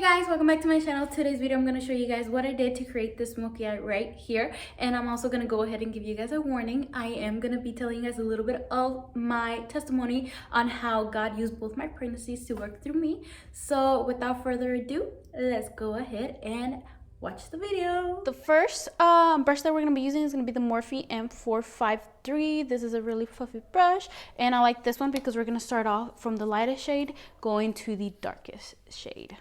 Hey guys, welcome back to my channel. Today's video I'm going to show you guys what I did to create this smoky eye right here, and I'm also going to go ahead and give you guys a warning. I am going to be telling you guys a little bit of my testimony on how God used both my pregnancies to work through me. So without further ado, let's go ahead and watch the video. The first brush that we're going to be using is going to be the Morphe M453. This is a really fluffy brush, and I like this one because we're going to start off from the lightest shade going to the darkest shade.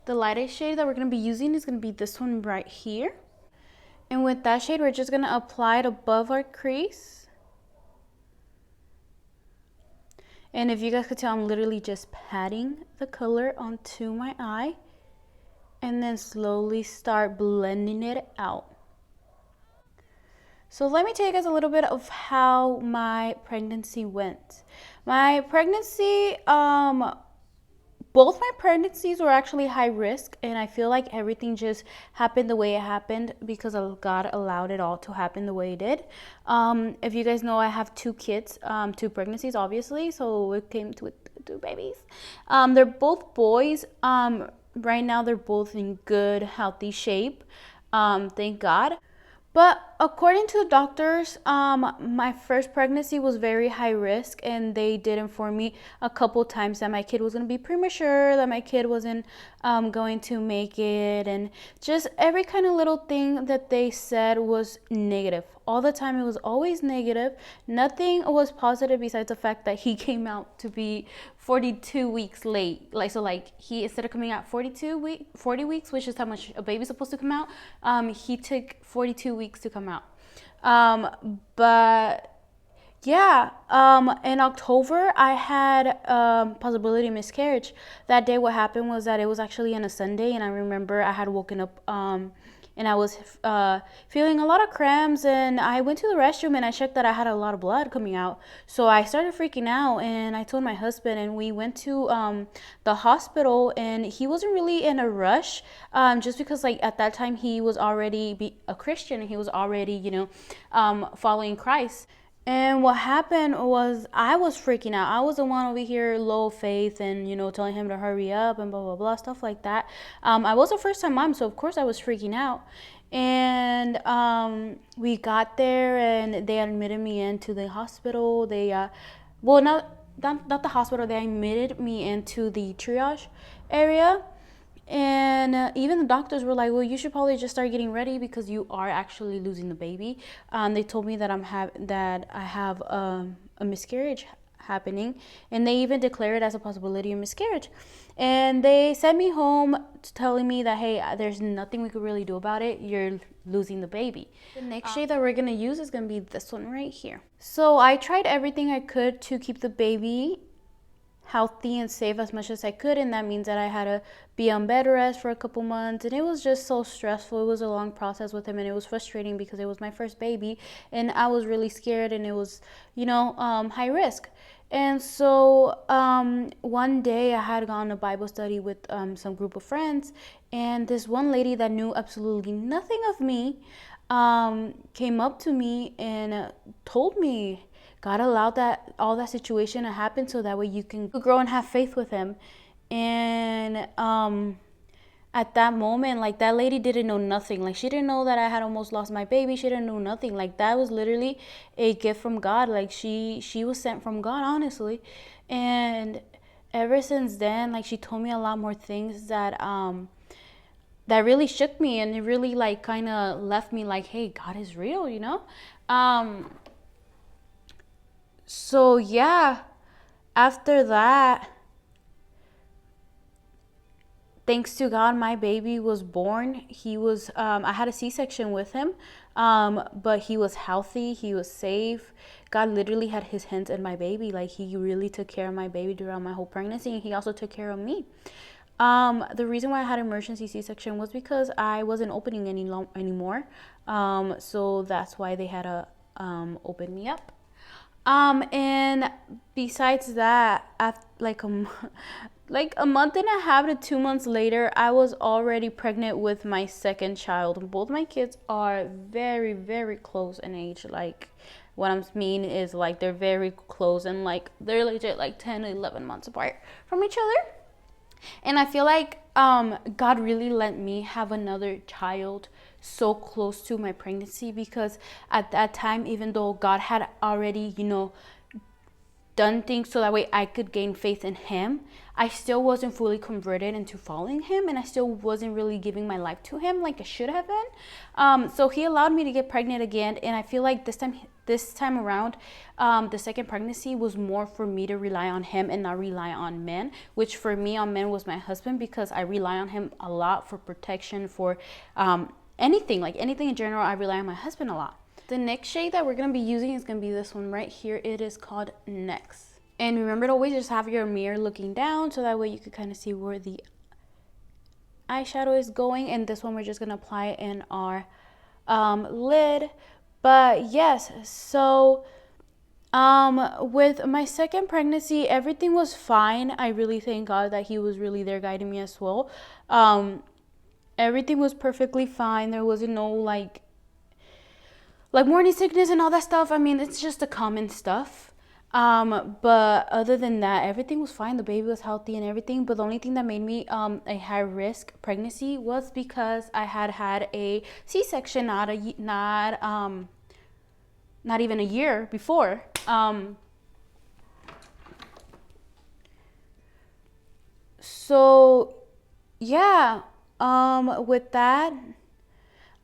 The lightest shade that we're going to be using is going to be this one right here. And with that shade, we're just going to apply it above our crease. And if you guys could tell, I'm literally just patting the color onto my eye. And then slowly start blending it out. So let me tell you guys a little bit of how my pregnancy went. My pregnancy, both my pregnancies were actually high risk, and I feel like everything just happened the way it happened because God allowed it all to happen the way it did. If you guys know, I have two kids, two pregnancies, obviously, so it came to two babies. They're both boys. Right now, they're both in good, healthy shape, thank God. But according to the doctors, my first pregnancy was very high risk, and they did inform me a couple times that my kid was going to be premature, that my kid wasn't going to make it, and just every kind of little thing that they said was negative. All the time, it was always negative. Nothing was positive besides the fact that he came out to be 42 weeks late. He, instead of coming out 40 weeks, which is how much a baby's supposed to come out, he took 42 weeks to come out. But yeah, in October, I had possibility of miscarriage. That day, what happened was that it was actually on a Sunday, and I remember I had woken up and I was feeling a lot of cramps, and I went to the restroom and I checked that I had a lot of blood coming out. So I started freaking out, and I told my husband, and we went to the hospital, and he wasn't really in a rush, just because at that time he was already a Christian, and he was already, following Christ. And what happened was I was freaking out. I was the one over here low faith and, telling him to hurry up and blah, blah, blah, stuff like that. I was a first time mom, so of course I was freaking out. And we got there and they admitted me into the hospital. They, not the hospital, they admitted me into the triage area. And even the doctors were like, well, you should probably just start getting ready because you are actually losing the baby. They told me that I have a miscarriage happening, and they even declared it as a possibility of miscarriage. And they sent me home telling me that, hey, there's nothing we could really do about it. You're losing the baby. The next shade that we're going to use is going to be this one right here. So I tried everything I could to keep the baby healthy and safe as much as I could, and that means that I had to be on bed rest for a couple months, and it was just so stressful. It was a long process with him, and it was frustrating because it was my first baby, and I was really scared, and it was, high risk. And so one day I had gone to Bible study with some group of friends, and this one lady that knew absolutely nothing of me came up to me and told me, God allowed all that situation to happen so that way you can grow and have faith with him. And at that moment, that lady didn't know nothing. She didn't know that I had almost lost my baby. She didn't know nothing. That was literally a gift from God. She was sent from God, honestly. And ever since then, she told me a lot more things that that really shook me, and it really kind of left me hey, God is real, So yeah, after that, thanks to God, my baby was born. He was, I had a C-section with him, but he was healthy, he was safe. God literally had his hands in my baby. He really took care of my baby throughout my whole pregnancy, and he also took care of me. The reason why I had emergency C-section was because I wasn't opening anymore. So that's why they had to open me up. And besides that, after a month and a half to 2 months later, I was already pregnant with my second child. Both my kids are very, very close in age. What I mean is they're very close, and they're legit 10 to 11 months apart from each other. And I feel like God really let me have another child so close to my pregnancy, because at that time, even though God had already, done things so that way I could gain faith in him, I still wasn't fully converted into following him, and I still wasn't really giving my life to him like I should have been. So he allowed me to get pregnant again, and I feel like this time around, the second pregnancy was more for me to rely on him and not rely on men, which for me on men was my husband, because I rely on him a lot for protection, for anything in general. I rely on my husband a lot. The next shade that we're going to be using is going to be this one right here. It is called Next. And remember to always just have your mirror looking down, so that way you can kind of see where the eyeshadow is going. And this one we're just going to apply in our lid. But yes, so with my second pregnancy, everything was fine. I really thank God that he was really there guiding me as well. Everything was perfectly fine. There wasn't no like morning sickness and all that stuff. I mean, it's just the common stuff. But other than that, everything was fine. The baby was healthy and everything. But the only thing that made me a high risk pregnancy was because I had a C-section not even a year before. So yeah, with that,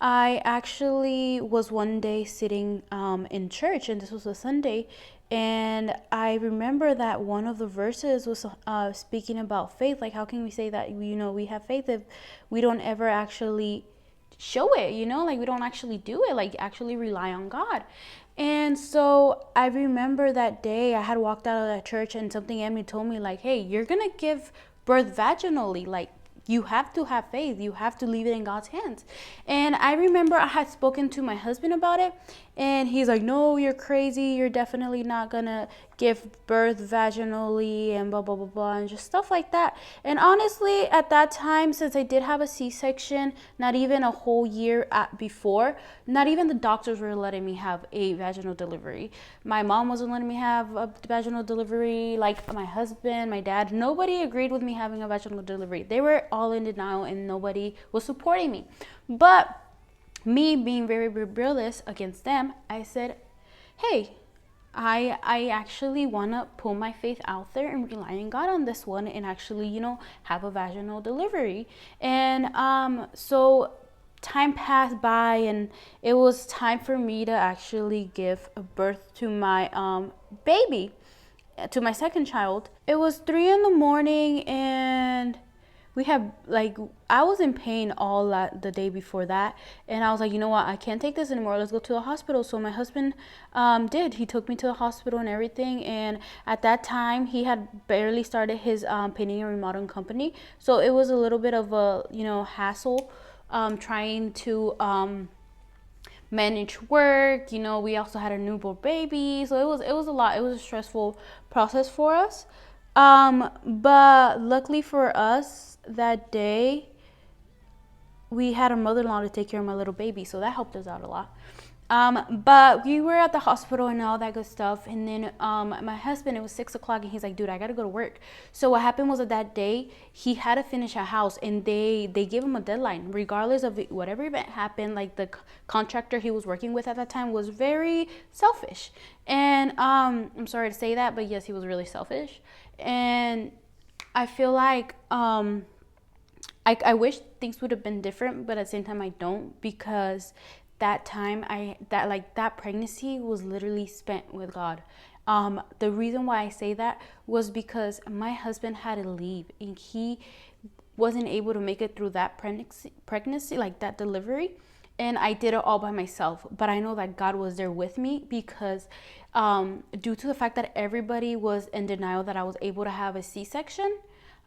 I actually was one day sitting in church, and this was a Sunday, and I remember that one of the verses was speaking about faith. Like, how can we say that we have faith if we don't ever actually show it? Like, we don't actually do it, like actually rely on God. And so I remember that day I had walked out of that church, and something in me told me, like, hey, you're gonna give birth vaginally. Like, you have to have faith. You have to leave it in God's hands. And I remember I had spoken to my husband about it, and he's like, no, you're crazy. You're definitely not gonna give birth vaginally and blah, blah, blah, blah, and just stuff like that. And honestly, at that time, since I did have a C-section, not even a whole year before, not even the doctors were letting me have a vaginal delivery. My mom wasn't letting me have a vaginal delivery. Like, my husband, my dad, nobody agreed with me having a vaginal delivery. They were all in denial, and nobody was supporting me. But me being very rebellious against them, I said, hey, I actually want to put my faith out there and rely on God on this one, and actually, have a vaginal delivery. And so time passed by, and it was time for me to actually give birth to my baby, to my second child. It was 3 a.m, and I was in pain all the day before that, and I was like, you know what, I can't take this anymore. Let's go to the hospital. So my husband he took me to the hospital and everything. And at that time, he had barely started his painting and remodeling company, so it was a little bit of a hassle trying to manage work. We also had a newborn baby, so it was a lot. It was a stressful process for us. But luckily for us, that day we had a mother-in-law to take care of my little baby, so that helped us out a lot. But we were at the hospital and all that good stuff, and then my husband, it was 6 o'clock, and he's like, dude, I gotta go to work. So what happened was that day he had to finish a house, and they gave him a deadline regardless of whatever event happened. Like, the contractor he was working with at that time was very selfish, and I'm sorry to say that, but yes, he was really selfish. And I feel like I wish things would have been different, but at the same time I don't, because that time that pregnancy was literally spent with God. The reason why I say that was because my husband had to leave, and he wasn't able to make it through that pregnancy, like that delivery, and I did it all by myself. But I know that God was there with me, because due to the fact that everybody was in denial that I was able to have a C-section,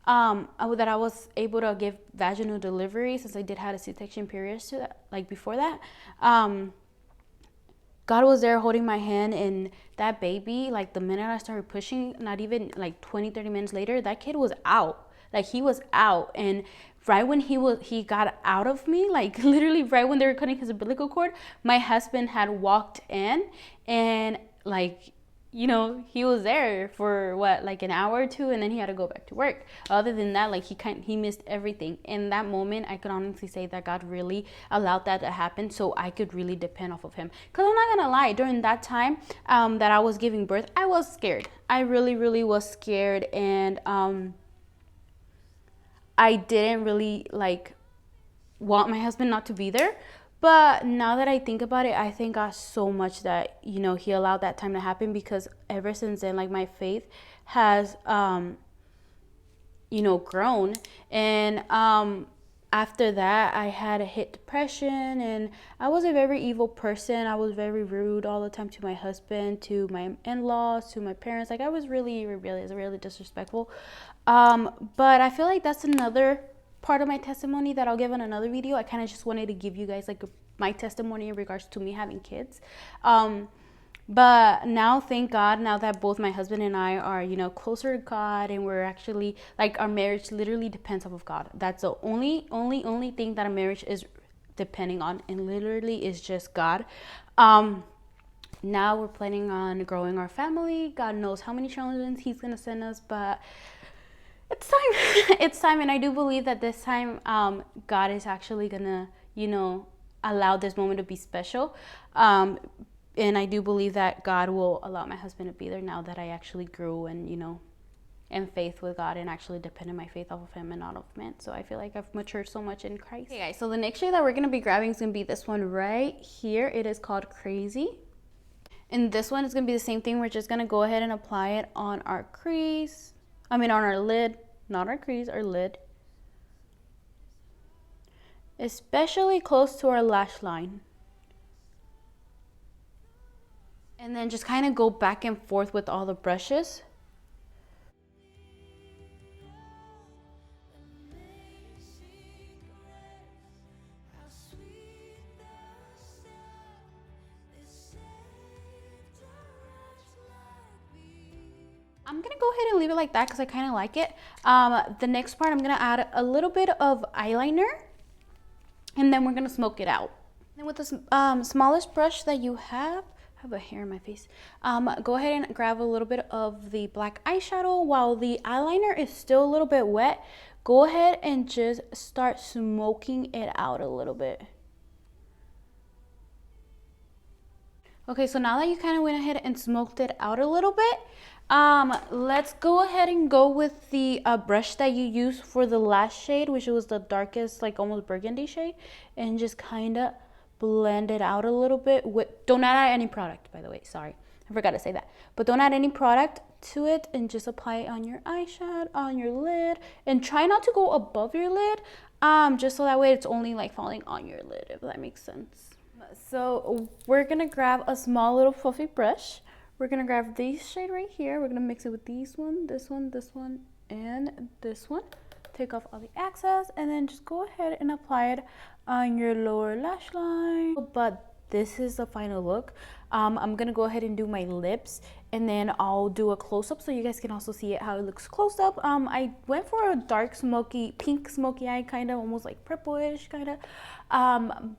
that I was able to give vaginal delivery, since I did have a C-section periods to that, like before that. God was there holding my hand, and that baby, like the minute I started pushing, not even like 20-30 minutes later, that kid was out. Like, he was out. And right when he got out of me, like literally right when they were cutting his umbilical cord, my husband had walked in, and like, he was there for what, like an hour or two, and then he had to go back to work. Other than that, like he missed everything. In that moment, I could honestly say that God really allowed that to happen so I could really depend off of him. Because I'm not gonna lie, during that time that I was giving birth, I was scared. I really, really was scared. And I didn't really like want my husband not to be there. But now that I think about it, I thank God so much that, he allowed that time to happen, because ever since then, like, my faith has, grown. And after that, I had hit depression, and I was a very evil person. I was very rude all the time to my husband, to my in-laws, to my parents. Like, I was really rebellious, really disrespectful. But I feel like that's another part of my testimony that I'll give in another video. I kind of just wanted to give you guys like my testimony in regards to me having kids. But now, thank God, now that both my husband and I are, closer to God, and we're actually, like, our marriage literally depends off of God. That's the only thing that a marriage is depending on, and literally is just God. Now we're planning on growing our family. God knows how many children he's going to send us, but it's time. It's time. And I do believe that this time God is actually gonna allow this moment to be special, and I do believe that God will allow my husband to be there now that I actually grew and in faith with God, and actually depended my faith off of him and not of men. So I feel like I've matured so much in Christ. Okay guys, so the next shade that we're gonna be grabbing is gonna be this one right here. It is called Crazy. And this one is gonna be the same thing. We're just gonna go ahead and apply it on our crease. On our lid, not our crease, our lid. Especially close to our lash line. And then just kind of go back and forth with all the brushes. I'm gonna go ahead and leave it like that because I kind of like it. The next part, I'm gonna add a little bit of eyeliner, and then we're gonna smoke it out. And with the smallest brush that you have, I have a hair in my face. Go ahead and grab a little bit of the black eyeshadow. While the eyeliner is still a little bit wet, go ahead and just start smoking it out a little bit. Okay, so now that you kind of went ahead and smoked it out a little bit, let's go ahead and go with the brush that you used for the last shade, which was the darkest, like almost burgundy shade, and just kind of blend it out a little bit. Don't add any product, by the way. Sorry, I forgot to say that. But don't add any product to it, and just apply it on your eyeshadow, on your lid, and try not to go above your lid, just so that way it's only like falling on your lid, if that makes sense. So we're gonna grab a small little fluffy brush. We're gonna grab this shade right here. We're gonna mix it with this one, and this one. Take off all the excess, and then just go ahead and apply it on your lower lash line. But this is the final look. I'm gonna go ahead and do my lips, and then I'll do a close-up so you guys can also see it, how it looks close up. I went for a dark smoky, pink smoky eye, kind of almost like purplish kind of.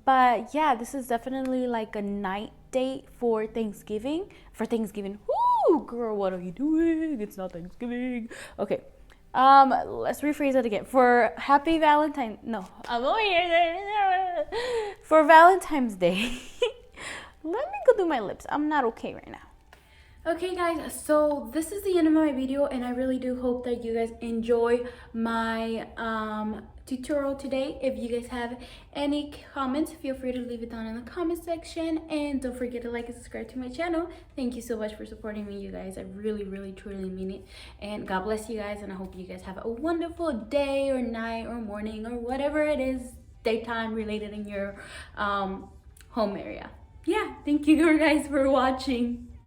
But yeah, this is definitely like a night date for Thanksgiving. Woo, girl, what are you doing? It's not Thanksgiving. Okay. Let's rephrase it again. For happy Valentine, no, I'm over here. For Valentine's Day. Let me go do my lips. I'm not okay right now. Okay guys, so this is the end of my video, and I really do hope that you guys enjoy my tutorial today. If you guys have any comments, feel free to leave it down in the comment section, and don't forget to like and subscribe to my channel. Thank you so much for supporting me, you guys. I really truly mean it, and God bless you guys, and I hope you guys have a wonderful day or night or morning or whatever it is, daytime related in your home area. Yeah, thank you guys for watching.